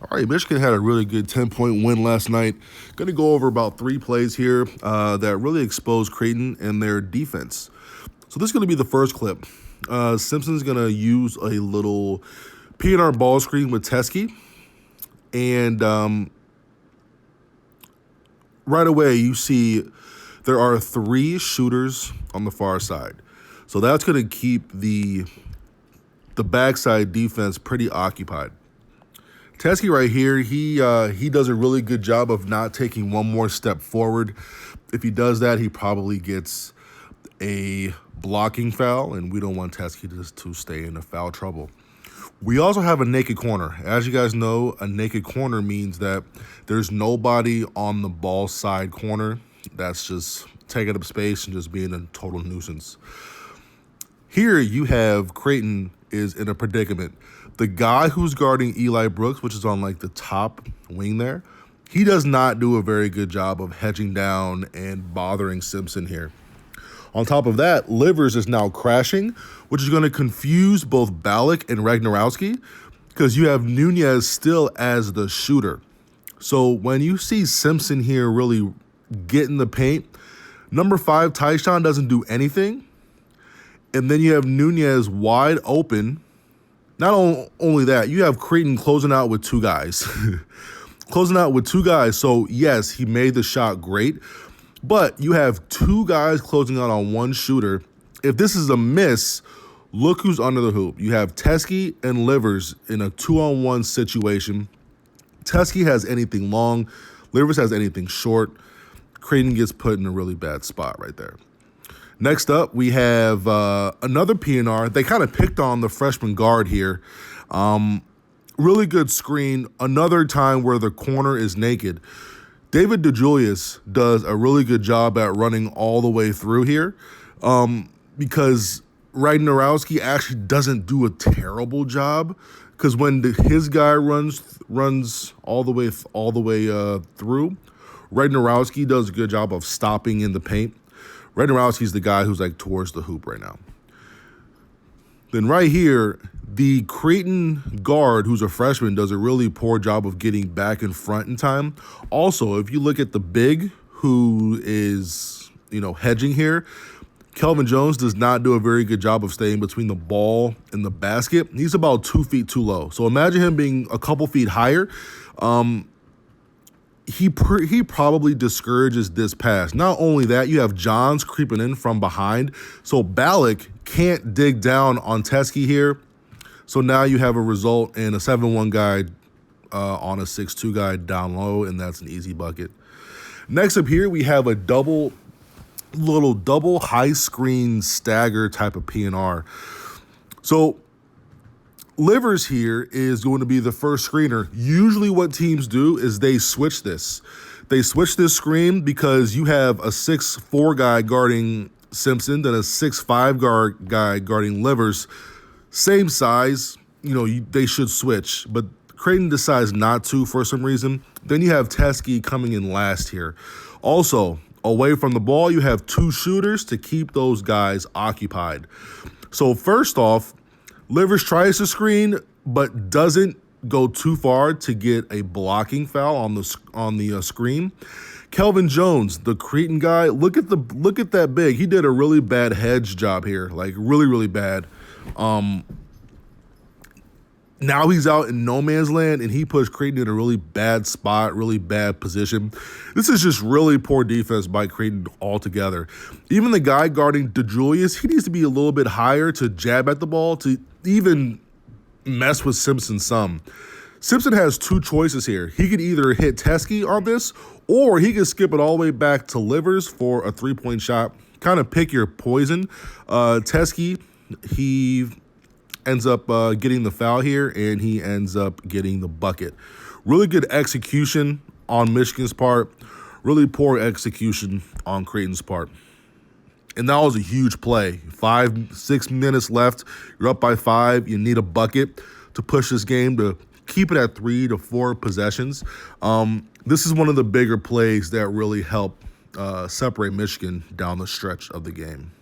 All right, Michigan had a really good 10-point win last night. Going to go over about 3 plays here that really exposed Creighton and their defense. So this is going to be the first clip. Simpson's going to use a little P&R ball screen with Teskey. And right away, you see there are 3 shooters on the far side. So that's going to keep the backside defense pretty occupied. Teskey right here, he does a really good job of not taking one more step forward. If he does that, he probably gets a blocking foul, and we don't want Teskey to stay in foul trouble. We also have a naked corner. As you guys know, a naked corner means that there's nobody on the ball side corner that's just taking up space and just being a total nuisance. Here you have Creighton is in a predicament. The guy who's guarding Eli Brooks, which is on like the top wing there, he does not do a very good job of hedging down and bothering Simpson here. On top of that, Livers is now crashing, which is going to confuse both Ballack and Ragnarowski because you have Nunez still as the shooter. So when you see Simpson here really get in the paint, number 5, Tyshawn doesn't do anything. And then you have Nunez wide open. Not only that, you have Creighton closing out with 2 guys. So, yes, he made the shot great. But you have 2 guys closing out on 1 shooter. If this is a miss, look who's under the hoop. You have Teskey and Livers in a 2-on-1 situation. Teskey has anything long. Livers has anything short. Creighton gets put in a really bad spot right there. Next up, we have another P&R. They kind of picked on the freshman guard here. Really good screen. Another time where the corner is naked. David DeJulius does a really good job at running all the way through here because Ragnarowski actually doesn't do a terrible job because when his guy runs all the way through, Ragnarowski does a good job of stopping in the paint. Ragnarowski's the guy who's like towards the hoop right now. Then right here, the Creighton guard, who's a freshman, does a really poor job of getting back in front in time. Also, if you look at the big who is, hedging here, Kelvin Jones does not do a very good job of staying between the ball and the basket. He's about 2 feet too low. So imagine him being a couple feet higher. He probably discourages this pass. Not only that, you have Johns creeping in from behind. So Ballack can't dig down on Teskey here. So now you have a result in a 7-1 guy on a 6-2 guy down low, and that's an easy bucket. Next up here, we have a double high screen stagger type of P&R. So Livers here is going to be the first screener. Usually what teams do is they switch this. They switch this screen because you have a 6'4 guy guarding Simpson, then a 6'5 guy guarding Livers. Same size, they should switch. But Creighton decides not to for some reason. Then you have Teskey coming in last here. Also, away from the ball, you have 2 shooters to keep those guys occupied. So first off, Livers tries to screen, but doesn't go too far to get a blocking foul on the screen. Kelvin Jones, the Creighton guy, look at that big. He did a really bad hedge job here, like really, really bad. Now he's out in no man's land, and he puts Creighton in a really bad spot, really bad position. This is just really poor defense by Creighton altogether. Even the guy guarding DeJulius, he needs to be a little bit higher to jab at the ball to even mess with Simpson some. Simpson has 2 choices here. He could either hit Teskey on this, or he could skip it all the way back to Livers for a 3-point shot. Kind of pick your poison. Teskey, he ends up getting the foul here, and he ends up getting the bucket. Really good execution on Michigan's part. Really poor execution on Creighton's part. And that was a huge play. 5-6 minutes left. You're up by 5. You need a bucket to push this game to keep it at 3 to 4 possessions. This is one of the bigger plays that really help separate Michigan down the stretch of the game.